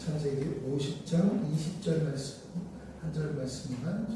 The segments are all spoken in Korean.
창세기 50장 20절 말씀, 한 절 말씀만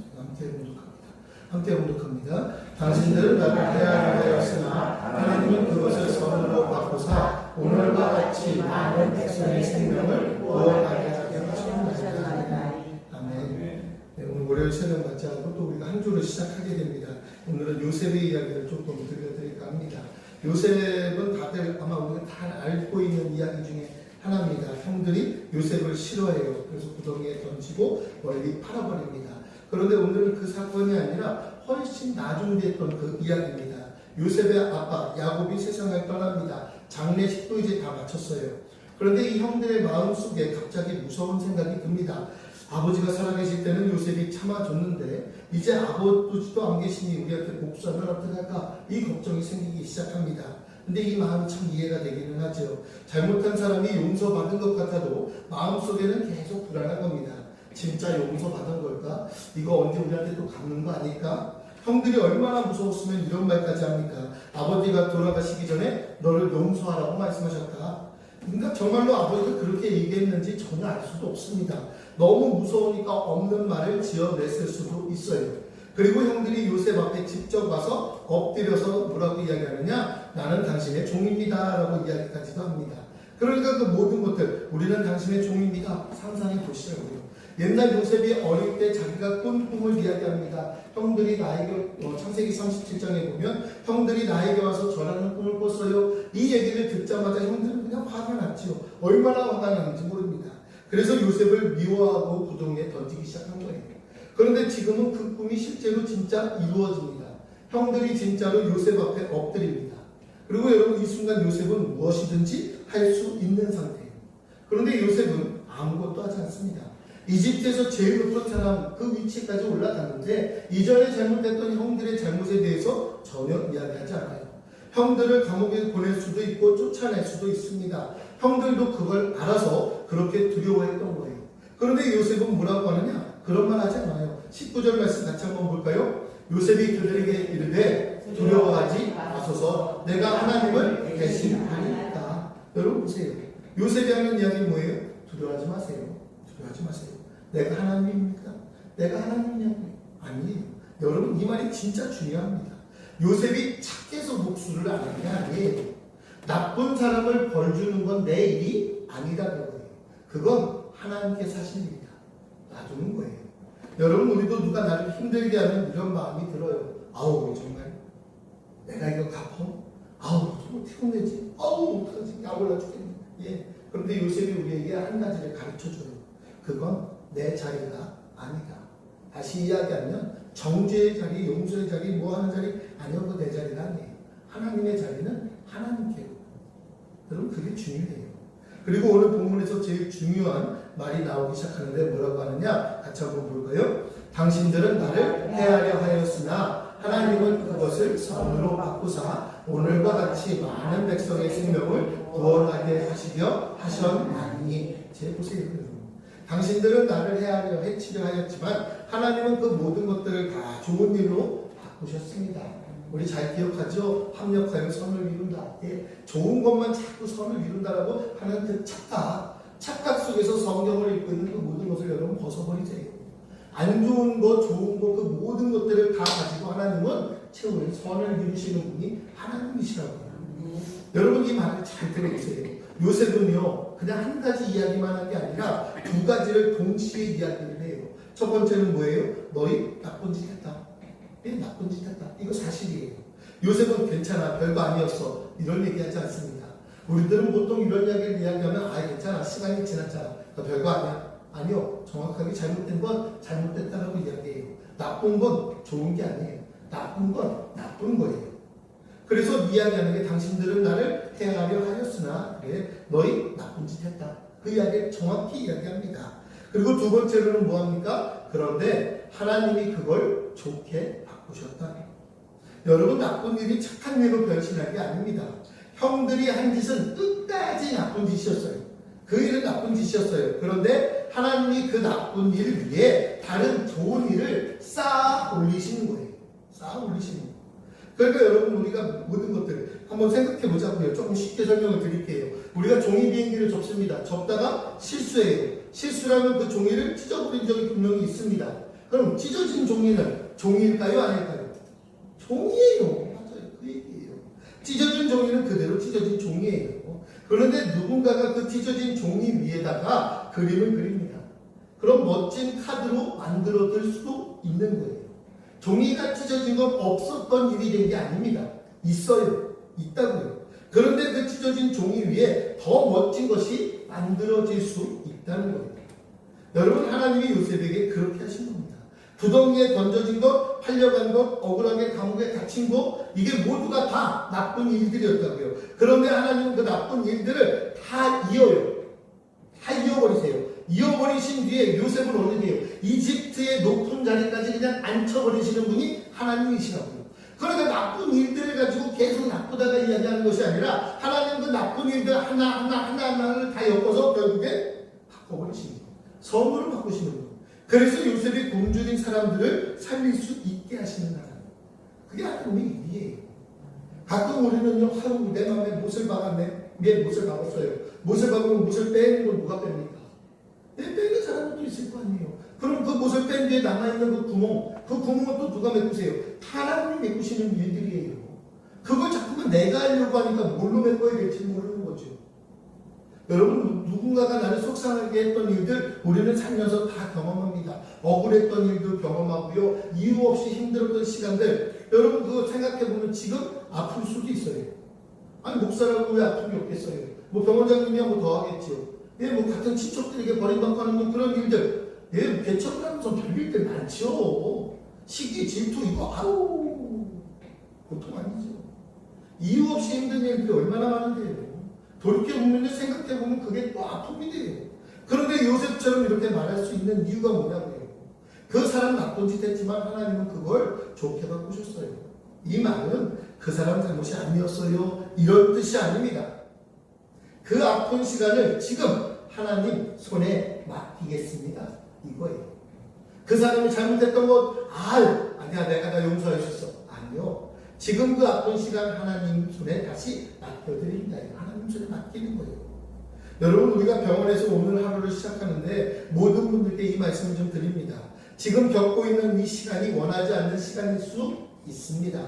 함께 공독합니다. 당신들은 나를 해하였으나 하나님은 그것을 선으로 바꾸사 오늘과 같이 많은 백성의 생명을 구원하게 하게 하셨나이다. 아멘. 네, 오늘 월요일 새벽 맞이하고 또 우리가 한 주를 시작하게 됩니다. 오늘은 요셉의 이야기를 조금 들려드릴까 합니다. 요셉은 다들 아마 우리가 다 알고 있는 이야기 중에 하나입니다. 형들이 요셉을 싫어해요. 그래서 구덩이에 던지고 멀리 팔아버립니다. 그런데 오늘은 그 사건이 아니라 훨씬 나중됐던 그 이야기입니다. 요셉의 아빠 야곱이 세상을 떠납니다. 장례식도 이제 다 마쳤어요. 그런데 이 형들의 마음속에 갑자기 무서운 생각이 듭니다. 아버지가 살아계실 때는 요셉이 참아줬는데 이제 아버지도 안 계시니 우리한테 복수하면 어떡할까? 이 걱정이 생기기 시작합니다. 근데 이 마음이 참 이해가 되기는 하죠. 잘못한 사람이 용서받은 것 같아도 마음속에는 계속 불안한 겁니다. 진짜 용서받은 걸까? 이거 언제 우리한테 또 갚는 거 아닐까? 형들이 얼마나 무서웠으면 이런 말까지 합니까? 아버지가 돌아가시기 전에 너를 용서하라고 말씀하셨다. 그러니까 정말로 아버지가 그렇게 얘기했는지 전혀 알 수도 없습니다. 너무 무서우니까 없는 말을 지어냈을 수도 있어요. 그리고 형들이 요셉 앞에 직접 와서 엎드려서 뭐라고 이야기하느냐? 나는 당신의 종입니다 라고 이야기까지도 합니다. 그러니까 그 모든 것들 우리는 당신의 종입니다. 상상해 보시라고요. 옛날 요셉이 어릴 때 자기가 꾼 꿈을 이야기합니다. 형들이 나에게 창세기 37장에 보면 형들이 나에게 와서 저라는 꿈을 꿨어요. 이 얘기를 듣자마자 형들은 그냥 화가 났죠. 얼마나 화가 나는지 모릅니다. 그래서 요셉을 미워하고 구덩이에 던지기 시작한 거예요. 그런데 지금은 그 꿈이 실제로 진짜 이루어집니다. 형들이 진짜로 요셉 앞에 엎드립니다. 그리고 여러분 이 순간 요셉은 무엇이든지 할 수 있는 상태예요. 그런데 요셉은 아무것도 하지 않습니다. 이집트에서 제일 높은 사람 그 위치까지 올라갔는데 이전에 잘못했던 형들의 잘못에 대해서 전혀 이야기하지 않아요. 형들을 감옥에 보낼 수도 있고 쫓아낼 수도 있습니다. 형들도 그걸 알아서 그렇게 두려워했던 거예요. 그런데 요셉은 뭐라고 하느냐? 그런 말 하지 않아요. 19절 말씀 같이 한번 볼까요? 요셉이 그들에게 이르되 두려워하지 마소서 내가 하나님을 대신하리이다. 여러분 보세요. 요셉이 하는 이야기는 뭐예요? 두려워하지 마세요. 두려워하지 마세요. 내가 하나님입니까? 내가 하나님이냐고요? 아니에요. 여러분 이 말이 진짜 중요합니다. 요셉이 착해서 복수를 안 하는 게 아니에요. 나쁜 사람을 벌 주는 건 내 일이 아니라는 거예요. 그건 하나님께서 하십니다. 놔두는 거예요. 여러분 우리도 누가 나를 힘들게 하면 이런 마음이 들어요. 아우 정말 내가 이거 갚어? 아우 정말 피곤내지? 아우 어떡하지? 약 올라 죽겠네. 예. 그런데 요셉이 우리에게 한 가지를 가르쳐줘요. 그건 내 자리가 아니다. 다시 이야기하면 정죄의 자리, 용서의 자리, 뭐 하는 자리 아니요. 그 내 자리가 아니에요. 하나님의 자리는 하나님께로. 여러분 그게 중요해요. 그리고 오늘 본문에서 제일 중요한 말이 나오기 시작하는데 뭐라고 하느냐? 같이 한번 볼까요? 당신들은 나를 해하려 하였으나 하나님은 그것을 선으로 바꾸사 오늘과 같이 많은 백성의 생명을 구원하게 하시려 하셨나니. 제 보세요. 당신들은 나를 해하려 해치려 하였지만 하나님은 그 모든 것들을 다 좋은 일로 바꾸셨습니다. 우리 잘 기억하죠? 합력하여 선을 이룬다. 예, 좋은 것만 자꾸 선을 이룬다라고 하는 그 착각 속에서 성경을 읽고 있는 그 모든 것을 여러분 벗어버리세요. 안 좋은 것, 좋은 것, 그 모든 것들을 다 가지고 하나님은 채우는 선을 이루시는 분이 하나님이시라고요. 여러분 이 말을 잘 들어보세요. 요셉은요 그냥 한 가지 이야기만 한 게 아니라 두 가지를 동시에 이야기를 해요. 첫 번째는 뭐예요? 너희 나쁜 짓 했다. 예, 나쁜 짓 했다. 이거 사실이에요. 요셉은 괜찮아, 별거 아니었어, 이런 얘기하지 않습니다. 우리들은 보통 이런 이야기를 이야기하면 괜찮아, 시간이 지났잖아, 별거 아니야. 아니요, 정확하게 잘못된 건 잘못됐다라고 이야기해요. 나쁜 건 좋은 게 아니에요. 나쁜 건 나쁜 거예요. 그래서 이야기하는 게 당신들은 나를 해하려 하였으나 그래 너희 나쁜 짓 했다. 그 이야기를 정확히 이야기합니다. 그리고 두 번째로는 뭐합니까? 그런데 하나님이 그걸 좋게 바꾸셨다. 여러분 나쁜 일이 착한 일로 변신할 게 아닙니다. 형들이 한 짓은 끝까지 나쁜 짓이었어요. 그 일은 나쁜 짓이었어요. 그런데 하나님이 그 나쁜 일을 위해 다른 좋은 일을 쌓아 올리시는 거예요. 쌓아 올리시는 거예요. 그러니까 여러분 우리가 모든 것들 한번 생각해 보자고요. 조금 쉽게 설명을 드릴게요. 우리가 종이 비행기를 접습니다. 접다가 실수해요. 실수라면 그 종이를 찢어버린 적이 분명히 있습니다. 그럼 찢어진 종이는 종이일까요? 아닐까요? 종이에요. 맞아요. 그 얘기예요. 찢어진 종이는 그대로 찢어진 종이에요. 그런데 누군가가 그 찢어진 종이 위에다가 그림을 그립니다. 그럼 멋진 카드로 만들어질 수도 있는 거예요. 종이가 찢어진 건 없었던 일이 된 게 아닙니다. 있어요. 있다고요. 그런데 그 찢어진 종이 위에 더 멋진 것이 만들어질 수 있다는 거예요. 여러분, 하나님이 요셉에게 그렇게 하신 겁니다. 구덩이에 던져진 것, 팔려간 것, 억울하게 감옥에 갇힌 것, 이게 모두가 다 나쁜 일들이었다고요. 그런데 하나님은 그 나쁜 일들을 다 이어요. 다 이어버리세요. 이어버리신 뒤에 요셉을 어느 해요? 이집트의 높은 자리까지 그냥 앉혀버리시는 분이 하나님이시라고요. 그러니까 나쁜 일들을 가지고 계속 나쁘다가 이야기하는 것이 아니라 하나님은 그 나쁜 일들 하나하나를 다 엮어서 결국에 바꿔버리시는 거예요. 선물을 바꾸시는 거예요. 그래서 요셉이 굶주린 사람들을 살릴 수 있게 하시는 하나님. 그게 하나님의 일이에요. 가끔 우리는요, 하루 내 마음에 못을 박았네. 내 못을 박았어요. 못을 박으면 못을 빼는 건 누가 뺍니까? 빼는 사람도 있을 거 아니에요. 그럼 그 못을 뺀 뒤에 남아있는 그 구멍은 또 누가 메꾸세요? 하나님이 메꾸시는 일들이에요. 그걸 자꾸만 내가 하려고 하니까 뭘로 메꿔야 될지 모르는 거죠. 여러분, 누군가가 나를 속상하게 했던 일들 우리는 살면서 다 경험합니다. 억울했던 일도 경험하고요. 이유 없이 힘들었던 시간들, 여러분 그거 생각해보면 지금 아플 수도 있어요. 아니, 목사라고 왜 아픔이 없겠어요? 뭐 병원장님이야 뭐 더 하겠죠. 예, 뭐 같은 친척들에게 버림받고 하는 그런 일들, 예, 개척하면서 별일들 많죠. 시기, 질투, 이거 아우 보통 아니죠. 이유 없이 힘든 일들이 얼마나 많은데요. 돌이켜보면 생각해보면 그게 또 아픔이 돼요. 그런데 요셉처럼 이렇게 말할 수 있는 이유가 뭐냐고요. 그 사람 나쁜 짓 했지만 하나님은 그걸 좋게 바꾸셨어요. 이 말은 그 사람 잘못이 아니었어요, 이런 뜻이 아닙니다. 그 아픈 시간을 지금 하나님 손에 맡기겠습니다, 이거예요. 그 사람이 잘못했던 것, 아니야, 내가 다 용서할 수 있어. 아니요. 지금 그 아픈 시간 하나님 손에 다시 맡겨드립니다. 하나님 손에 맡기는 거예요. 여러분, 우리가 병원에서 오늘 하루를 시작하는데 모든 분들께 이 말씀을 좀 드립니다. 지금 겪고 있는 이 시간이 원하지 않는 시간일 수 있습니다.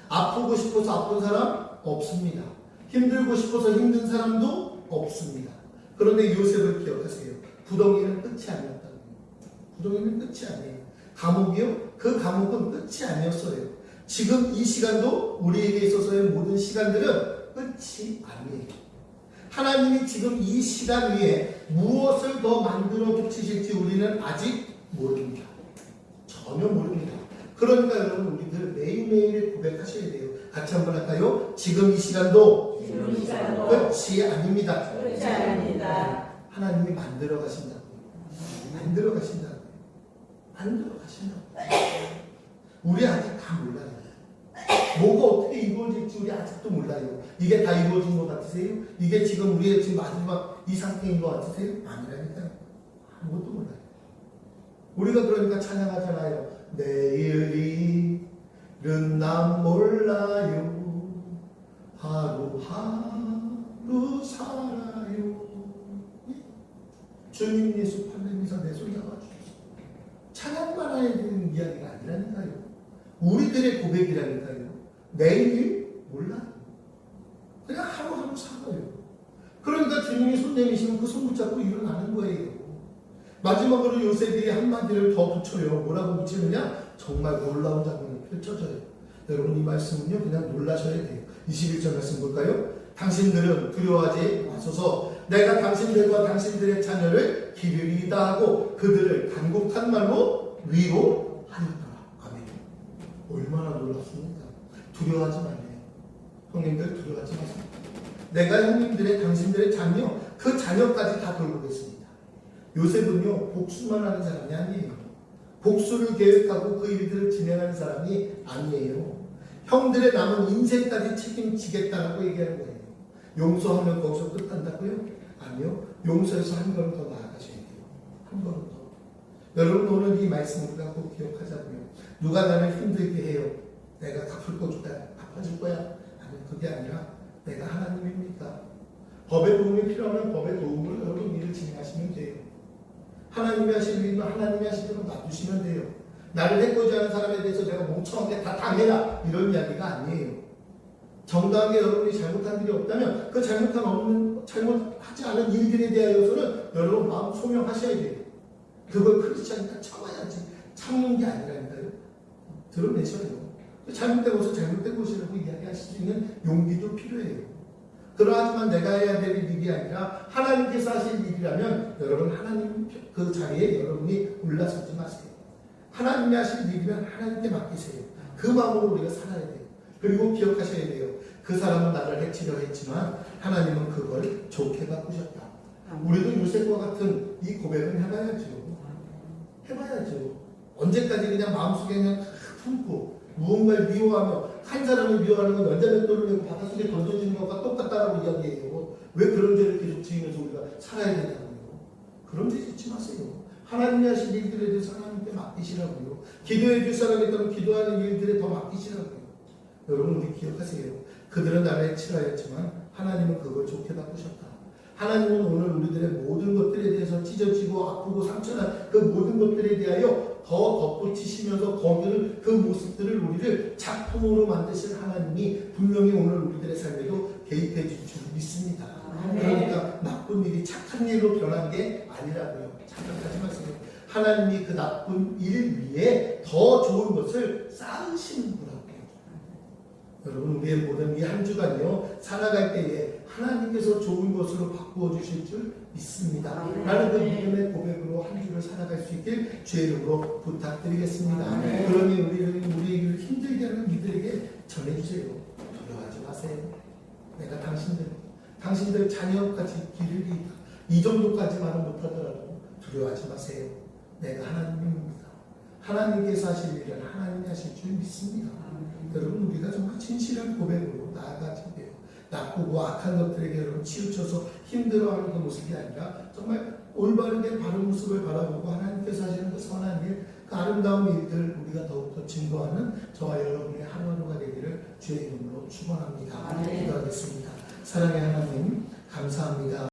아프고 싶어서 아픈 사람 없습니다. 힘들고 싶어서 힘든 사람도 없습니다. 그런데 요셉을 기억하세요. 구덩이는 끝이 아니었다고요. 구덩이는 끝이 아니에요. 감옥이요? 그 감옥은 끝이 아니었어요. 지금 이 시간도 우리에게 있어서의 모든 시간들은 끝이 아니에요. 하나님이 지금 이 시간 위에 무엇을 더 만들어 붙이실지 우리는 아직 모릅니다. 전혀 모릅니다. 그러니까 여러분, 우리들 매일매일 고백하셔야 돼요. 같이 한번 할까요? 지금 이 시간도 끝이 아닙니다. 끝이 아닙니다. 하나님이 만들어 가신다고요. 만들어 가신다고요. 만들어 가신다고요. 우리 아직 다 몰라요. 뭐가 어떻게 이루어질지 우리 아직도 몰라요. 이게 다 이루어진 것 같으세요? 이게 지금 우리의 지금 마지막 이 상태인 것 같으세요? 아니라니까요. 아무것도 몰라요. 우리가 그러니까 찬양하잖아요. 내일일은 난 몰라요. 하루하루 살아요. 주님 예수 팔레미사 내 손 잡아주셨어. 찬양만 해야 되는 이야기가 아니라니까요. 우리들의 고백이라니까요. 내일 몰라요. 그냥 하루하루 살아요. 그러니까 주님이 손 내미시면 그 손 붙잡고 일어나는 거예요. 마지막으로 요셉이 한마디를 더 붙여요. 뭐라고 붙이느냐? 정말 놀라운 장면이 펼쳐져요. 여러분, 이 말씀은요, 그냥 놀라셔야 돼요. 21절 말씀 볼까요? 당신들은 두려워하지 마소서. 내가 당신들과 당신들의 자녀를 기르리이다 하고 그들을 간곡한 말로 위로하였더라. 아멘. 얼마나 놀랍습니까? 두려워하지 말래요. 형님들 두려워하지 마세요. 내가 형님들의 당신들의 자녀, 그 자녀까지 다 돌보겠습니다. 요셉은요, 복수만 하는 사람이 아니에요. 복수를 계획하고 그 일들을 진행하는 사람이 아니에요. 형들의 남은 인생까지 책임지겠다라고 얘기하는 거예요. 용서하면 거기서 끝난다고요? 아니요. 용서해서 한 걸음 더 나아가셔야 돼요. 한 걸음 더. 여러분, 오늘 이 말씀을 꼭 기억하자고요. 누가 나를 힘들게 해요. 내가 갚아줄 거야. 아니, 그게 아니라 내가 하나님입니까? 법의 도움이 필요하면 법의 도움을 여러분 일을 진행하시면 돼요. 하나님이 하실 일은 하나님이 하실 대로 놔두시면 돼요. 나를 해코지 하는 사람에 대해서 내가 멍청하게 다 당해라 이런 이야기가 아니에요. 정당하게 여러분이 잘못한 일이 없다면 그 잘못하지 않은 일들에 대하여서는 여러분 마음 소명하셔야 돼요. 그걸 그렇지 않으니까 참아야지. 참는 게 아니라니까요. 드러내셔요. 잘못된 것을 잘못된 것이라고 이야기하실 수 있는 용기도 필요해요. 그러하지만 내가 해야 될 일이 아니라 하나님께서 하실 일이라면 여러분 하나님 그 자리에 여러분이 올라서지 마세요. 하나님이 하실 일이면 하나님께 맡기세요. 그 마음으로 우리가 살아야 돼요. 그리고 기억하셔야 돼요. 그 사람은 나를 해치려 했지만 하나님은 그걸 좋게 바꾸셨다. 우리도 요셉과 같은 이 고백을 해봐야죠. 해봐야죠. 언제까지 그냥 마음속에 그냥 품고 무언가를 미워하며 한 사람을 미워하는 건 연자맷돌을 메고 바닷속에 던져지는 것과 똑같다라고 이야기해요. 왜 그런 죄를 계속 지으면서 우리가 살아야 되냐고요. 그런 죄 짓지 마세요. 하나님이 하신 일들에 대해서 하나님께 맡기시라고요. 기도해 줄 사람이 있다면 기도하는 일들에 더 맡기시라고요. 여러분 우리 기억하세요. 그들은 나를 해치라였지만 하나님은 그걸 좋게 바꾸셨다. 하나님은 오늘 우리들의 모든 것들에 대해서 찢어지고 아프고 상처난 그 모든 것들에 대하여 더 덧붙이시면서 거기를 그 모습들을 우리를 작품으로 만드실 하나님이 분명히 오늘 우리들의 삶에도 개입해 줄 줄 믿습니다. 그러니까 나쁜 일이 착한 일로 변한 게 아니라고요. 착각하지 마세요. 하나님이 그 나쁜 일 위에 더 좋은 것을 쌓으시는 거라고요. 여러분 우리의 모든 이 한 주간요 살아갈 때에 하나님께서 좋은 것으로 바꾸어 주실 줄 믿습니다. 라는 그 믿음의 고백으로 한 주를 살아갈 수 있길 주의 이름으로 부탁드리겠습니다. 그러니 우리를 힘들게 하는 이들에게 전해주세요. 두려워하지 마세요. 내가 당신들 자녀까지 길을 이다. 이 정도까지만은 못하더라도 두려워하지 마세요. 내가 하나님입니다. 하나님께서 하실 일은 하나님이 하실 줄 믿습니다. 여러분 우리가 정말 진실한 고백으로 나아가야 돼요. 나쁘고 악한 것들에게 여러분 치우쳐서 힘들어하는 그 모습이 아니라 정말 올바르게 바른 모습을 바라보고 하나님께서 하시는 그 선한 일, 그 아름다운 일들 우리가 더욱더 증거하는 저와 여러분의 하루하루가 되기를 주의 이름으로 축원합니다. 기도하겠습니다. 사랑의 하나님 감사합니다.